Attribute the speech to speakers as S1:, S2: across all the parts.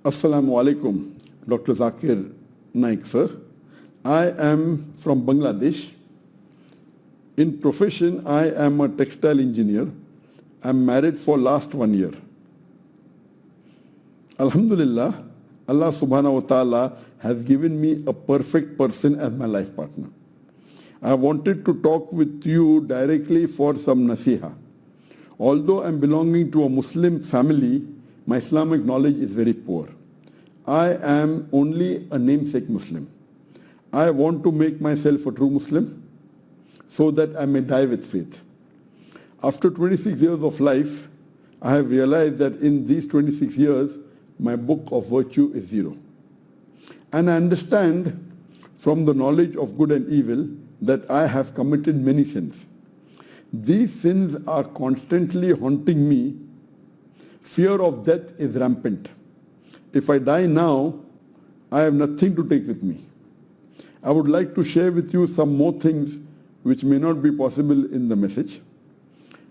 S1: Assalamu alaikum, Dr. Zakir Naik, sir. I am from Bangladesh. In profession, I am a textile engineer. I'm married for last 1 year. Alhamdulillah, Allah subhanahu wa ta'ala has given me a perfect person as my life partner. I wanted to talk with you directly for some nasiha. Although I'm belonging to a Muslim family, my Islamic knowledge is very poor. I am only a namesake Muslim. I want to make myself a true Muslim so that I may die with faith. After 26 years of life, I have realized that in these 26 years, my book of virtue is zero. And I understand from the knowledge of good and evil that I have committed many sins. These sins are constantly haunting me. Fear of death is rampant. If I die now, I have nothing to take with me. I would like to share with you some more things which may not be possible in the message.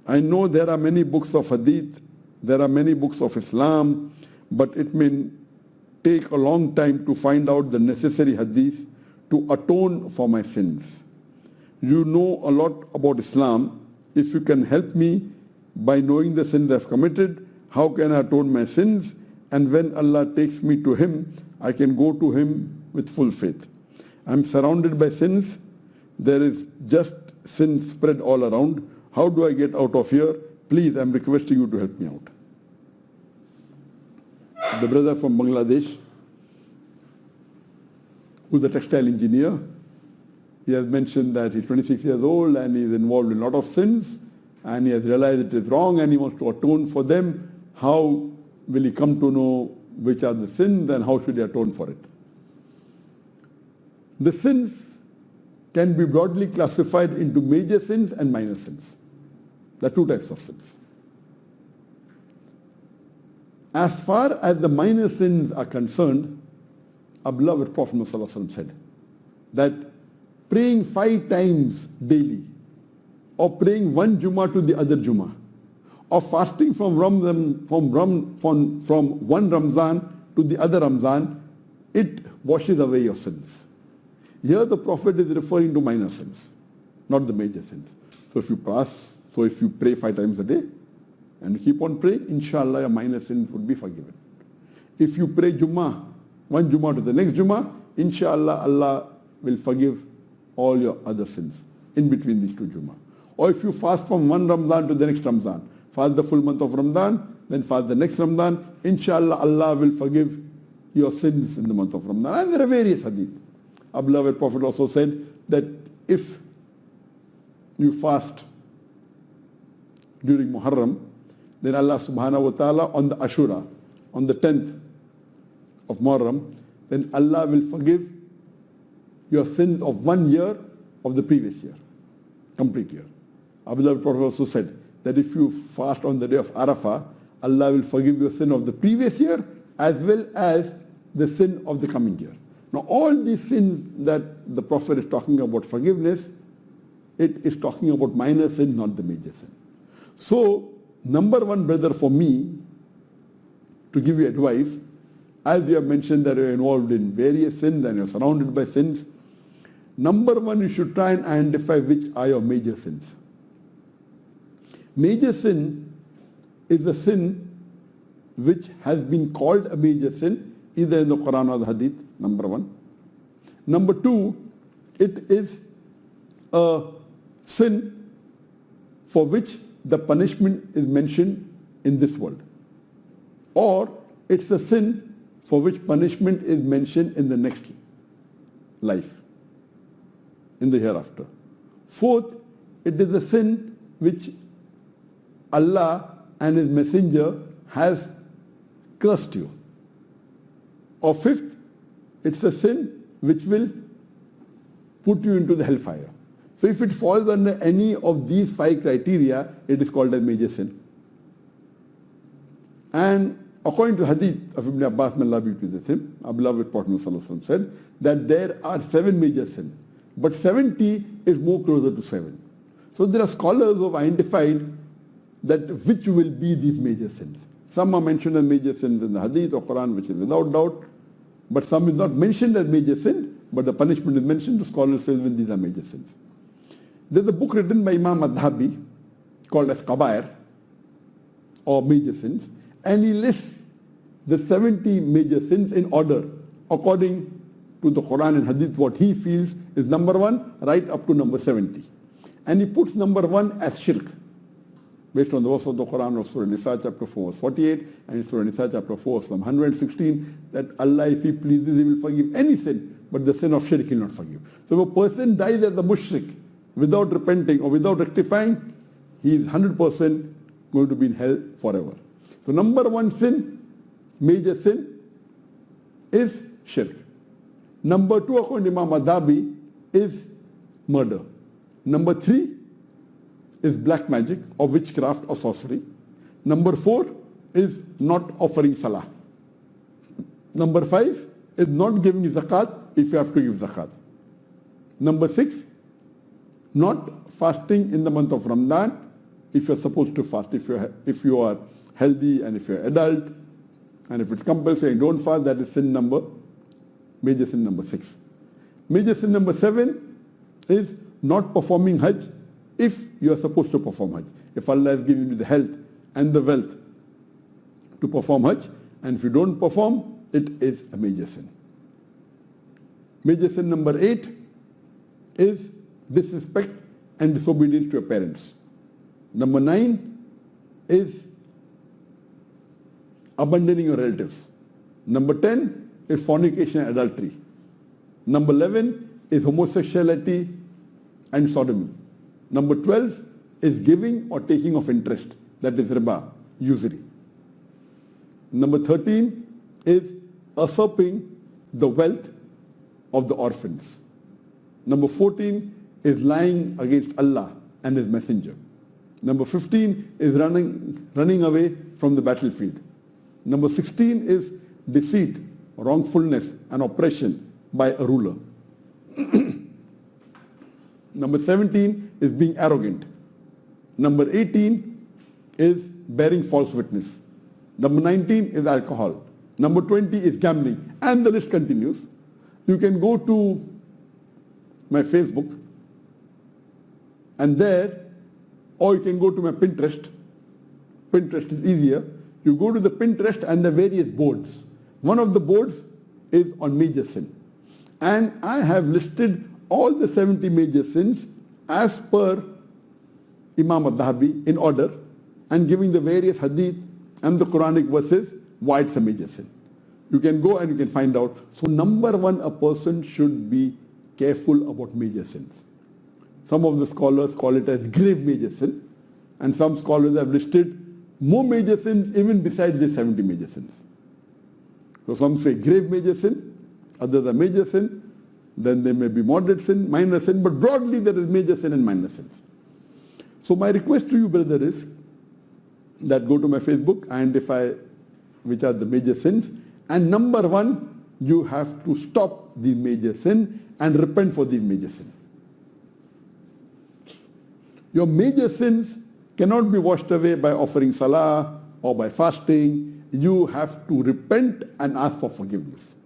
S1: I know there are many books of hadith, there are many books of Islam, but it may take a long time to find out the necessary hadith to atone for my sins. You know a lot about Islam. If you can help me by knowing the sins I've committed, how can I atone my sins? And when Allah takes me to Him, I can go to Him with full faith. I'm surrounded by sins. There is just sin spread all around. How do I get out of here? Please, I'm requesting you to help me out. The brother from Bangladesh, who's a textile engineer, he has mentioned that he's 26 years old and he's involved in a lot of sins and he has realized it is wrong and he wants to atone for them. How will he come to know which are the sins and how should he atone for it? The sins can be broadly classified into major sins and minor sins. There are two types of sins. As far as the minor sins are concerned, our beloved Prophet ﷺ said that praying 5 times daily, or praying one Jummah to the other Jummah, or fasting from one Ramzan to the other Ramzan, it washes away your sins. Here the Prophet is referring to minor sins, not the major sins. So if you pray 5 times a day, and you keep on praying, inshallah your minor sins would be forgiven. If you pray Jummah, one Jummah to the next Jummah, inshallah Allah will forgive all your other sins in between these 2 Jummah. Or if you fast from one Ramzan to the next Ramzan, fast the full month of Ramadan, then fast the next Ramadan, inshallah Allah will forgive your sins in the month of Ramadan. And there are various hadith. Our beloved Prophet also said that if you fast during Muharram, then Allah subhanahu wa ta'ala on the Ashura, on the 10th of Muharram, then Allah will forgive your sins of 1 year of the previous year, complete year. Our beloved Prophet also said that if you fast on the day of Arafah, Allah will forgive your sin of the previous year as well as the sin of the coming year. Now all these sins that the Prophet is talking about forgiveness, it is talking about minor sin, not the major sin. So, number one, brother, for me, to give you advice, as we have mentioned that you're involved in various sins and you're surrounded by sins, number one, you should try and identify which are your major sins. Major sin is a sin which has been called a major sin, either in the Quran or the Hadith, number one. Number two, it is a sin for which the punishment is mentioned in this world. Or it's a sin for which punishment is mentioned in the next life, in the hereafter. Fourth, it is a sin which Allah and His Messenger has cursed you. Or fifth, it's a sin which will put you into the hellfire. So if it falls under any of these 5 criteria, it is called a major sin. And according to the hadith of Ibn Abbas, may Allah be pleased with him, our beloved Prophet ﷺ said that there are 7 major sins, but 70 is more closer to 7. So there are scholars who have identified that which will be these major sins. Some are mentioned as major sins in the Hadith or Quran, which is without doubt, but some is not mentioned as major sin, but the punishment is mentioned. The scholars say, well, these are major sins. There's a book written by Imam Madhabi called as Kabair, or major sins, and he lists the 70 major sins in order according to the Quran and Hadith, what he feels is number 1 right up to number 70. And he puts number 1 as shirk, based on the verse of the Quran of Surah Nisa chapter 4 verse 48 and Surah Nisa chapter 4 verse 116, that Allah, if He pleases, He will forgive any sin, but the sin of shirk He will not forgive. So if a person dies as a mushrik without repenting or without rectifying, he is 100% going to be in hell forever. So number 1 sin, major sin, is shirk. Number 2, according to Imam Madhabi, is murder. Number 3 is black magic or witchcraft or sorcery. Number 4 is not offering salah. Number 5 is not giving zakat if you have to give zakat. Number 6, not fasting in the month of Ramadan if you're supposed to fast. If you are healthy and if you're adult, and if it's compulsory, don't fast, that is sin number, major sin number 6. Major sin number 7 is not performing Hajj if you are supposed to perform Hajj. If Allah has given you the health and the wealth to perform Hajj, and if you don't perform, it is a major sin. Major sin number 8 is disrespect and disobedience to your parents. Number 9 is abandoning your relatives. Number 10 is fornication and adultery. Number 11 is homosexuality and sodomy. Number 12 is giving or taking of interest, that is riba, usury. Number 13 is usurping the wealth of the orphans. Number 14 is lying against Allah and His Messenger. Number 15 is running away from the battlefield. Number 16 is deceit, wrongfulness and oppression by a ruler. Number 17 is being arrogant. Number 18 is bearing false witness. Number 19 is alcohol. Number 20 is gambling. And the list continues. You can go to my Facebook and there, or you can go to my Pinterest. Pinterest is easier. You go to the Pinterest and the various boards. One of the boards is on major sin. And I have listed all the 70 major sins as per Imam Madhabi in order, and giving the various hadith and the Quranic verses why it's a major sin. You can go and you can find out. So number 1, a person should be careful about major sins. Some of the scholars call it as grave major sin, and some scholars have listed more major sins even besides the 70 major sins. So some say grave major sin, others are major sin, then there may be moderate sin, minor sin, but broadly there is major sin and minor sins. So my request to you, brother, is that go to my Facebook, identify which are the major sins, and number 1, you have to stop the major sin and repent for these major sins. Your major sins cannot be washed away by offering salah or by fasting. You have to repent and ask for forgiveness.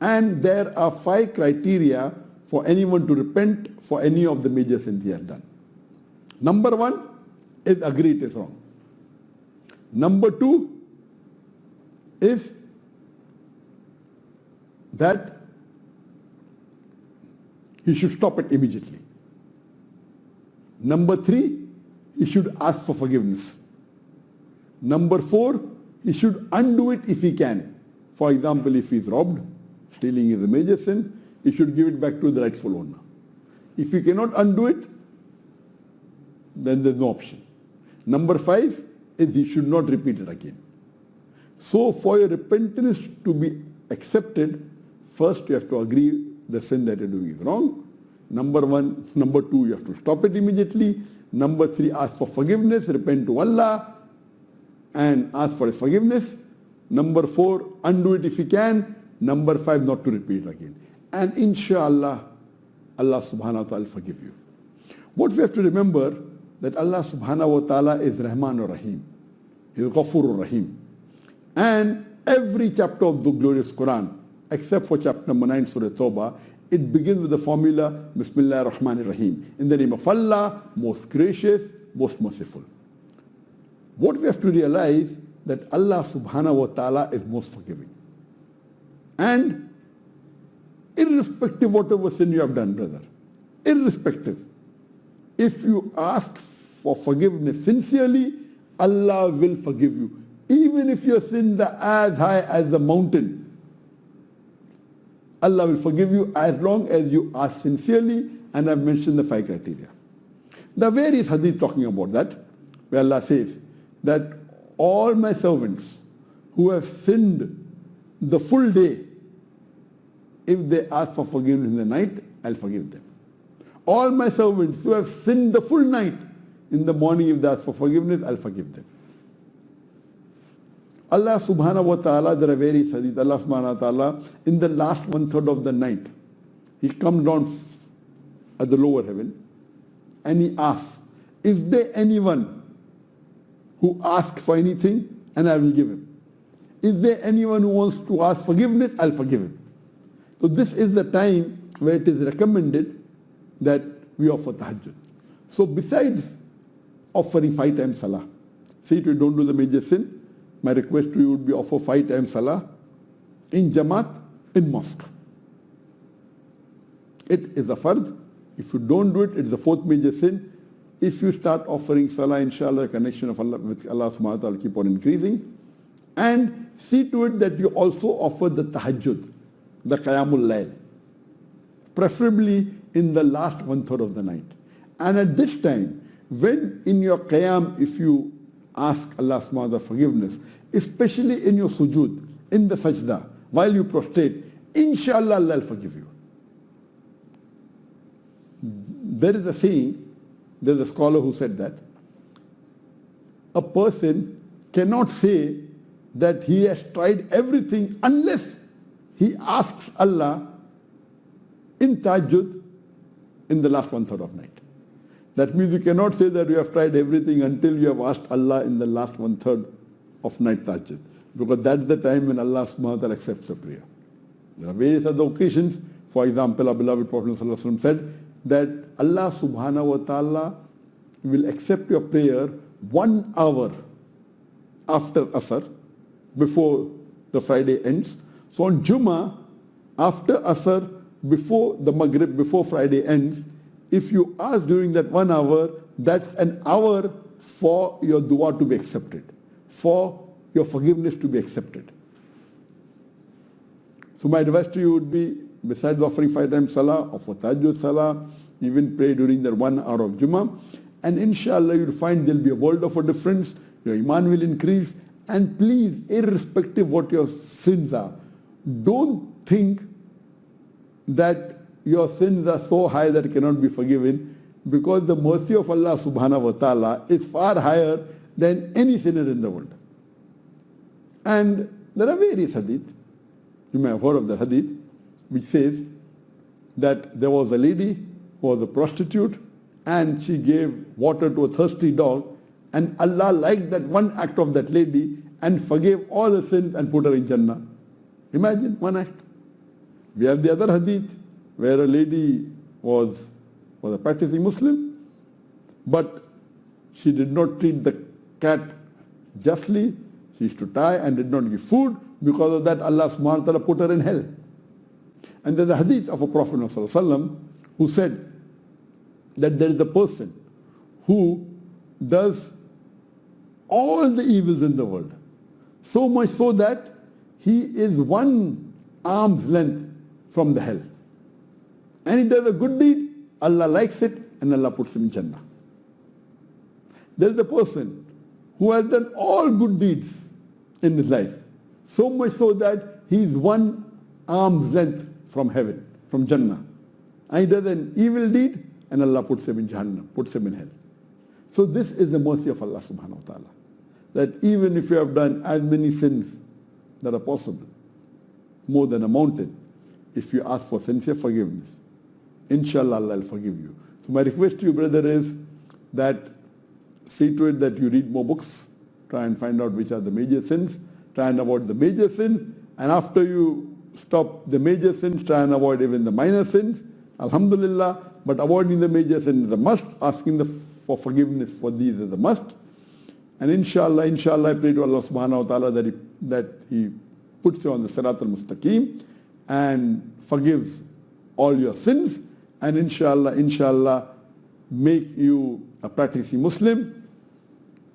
S1: And there are 5 criteria for anyone to repent for any of the major sins he has done. Number 1 is agree it is wrong. Number 2 is that he should stop it immediately. Number 3, he should ask for forgiveness. Number 4, he should undo it if he can. For example, if he is robbed, stealing is a major sin, he should give it back to the rightful owner. If he cannot undo it, then there's no option. Number 5 is he should not repeat it again. So for your repentance to be accepted, first you have to agree the sin that you're doing is wrong. Number 1, number 2, you have to stop it immediately. Number 3, ask for forgiveness, repent to Allah and ask for His forgiveness. Number 4, undo it if you can. Number 5, not to repeat it again. And inshallah, Allah subhanahu wa ta'ala will forgive you. What we have to remember, that Allah subhanahu wa ta'ala is Rahman or Rahim. He is Ghafur or Rahim. And every chapter of the glorious Quran, except for chapter number 9, Surah Tawbah, it begins with the formula, Bismillah ar-Rahman ar-Rahim. In the name of Allah, most gracious, most merciful. What we have to realize that Allah subhanahu wa ta'ala is most forgiving. And irrespective whatever sin you have done, brother, irrespective, if you ask for forgiveness sincerely, Allah will forgive you. Even if your sins are as high as the mountain, Allah will forgive you as long as you ask sincerely, and I've mentioned the 5 criteria. There are various hadith talking about that, where Allah says that all my servants who have sinned the full day, if they ask for forgiveness in the night, I'll forgive them. All my servants who have sinned the full night, in the morning if they ask for forgiveness, I'll forgive them. Allah subhanahu wa ta'ala, there are various hadith, Allah subhanahu wa ta'ala, in the last 1/3 of the night, He comes down at the lower heaven and He asks, is there anyone who asks for anything? And I will give him. Is there anyone who wants to ask forgiveness? I'll forgive him. So this is the time where it is recommended that we offer tahajjud. So besides offering 5 times salah, see if you don't do the major sin, my request to you would be offer 5 times salah in Jamaat, in mosque. It is a fard. If you don't do it, it's the 4th major sin. If you start offering salah, inshallah, the connection of Allah with Allah subhanahu wa ta'ala will keep on increasing. And see to it that you also offer the tahajjud, the qiyamul layl, preferably in the last 1/3 of the night. And at this time, when in your qiyam, if you ask Allah subhanahu wa ta'ala forgiveness, especially in your sujood, in the sajda, while you prostrate, inshallah Allah will forgive you. There is a saying, there's a scholar who said that a person cannot say that he has tried everything unless he asks Allah in tahajjud in the last 1/3 of night. That means you cannot say that you have tried everything until you have asked Allah in the last 1/3 of night tahajjud, because that's the time when Allah subhanahu wa ta'ala accepts the prayer. There are various other occasions. For example, our beloved Prophet ﷺ said that Allah subhanahu wa ta'ala will accept your prayer 1 hour after Asr, before the Friday ends. So on Jummah, after Asr, before the Maghrib, before Friday ends, if you ask during that 1 hour, that's an hour for your dua to be accepted, for your forgiveness to be accepted. So my advice to you would be, besides offering 5 times salah, offer tahajjud salah, even pray during that 1 hour of Jummah, and inshallah you'll find there'll be a world of a difference, your iman will increase, and please, irrespective what your sins are, don't think that your sins are so high that it cannot be forgiven, because the mercy of Allah subhanahu wa ta'ala is far higher than any sinner in the world. And there are various hadith, you may have heard of the hadith, which says that there was a lady who was a prostitute and she gave water to a thirsty dog, and Allah liked that one act of that lady and forgave all the sins and put her in Jannah. Imagine one act. We have the other hadith where a lady was a practicing Muslim, but she did not treat the cat justly. She used to tie and did not give food. Because of that, Allah subhanahu wa ta'ala put her in hell. And there's a hadith of a Prophet ﷺ who said that there is a person who does all the evils in the world, so much so that he is 1 arm's length from the hell. And he does a good deed, Allah likes it, and Allah puts him in Jannah. There is a person who has done all good deeds in his life, so much so that he is 1 arm's length from heaven, from Jannah. And he does an evil deed, and Allah puts him in Jahannam, puts him in hell. So this is the mercy of Allah subhanahu wa ta'ala, that even if you have done as many sins that are possible, more than a mountain, if you ask for sincere forgiveness, inshallah Allah will forgive you. So my request to you, brother, is that see to it that you read more books, try and find out which are the major sins, try and avoid the major sins, and after you stop the major sins, try and avoid even the minor sins. Alhamdulillah, but avoiding the major sins is a must, asking for forgiveness for these is a must. And inshallah, I pray to Allah subhanahu wa ta'ala that He puts you on the Sirat al-Mustaqim and forgives all your sins, and inshallah, make you a practicing Muslim,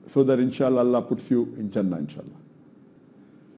S1: so that inshallah Allah puts you in Jannah, inshallah.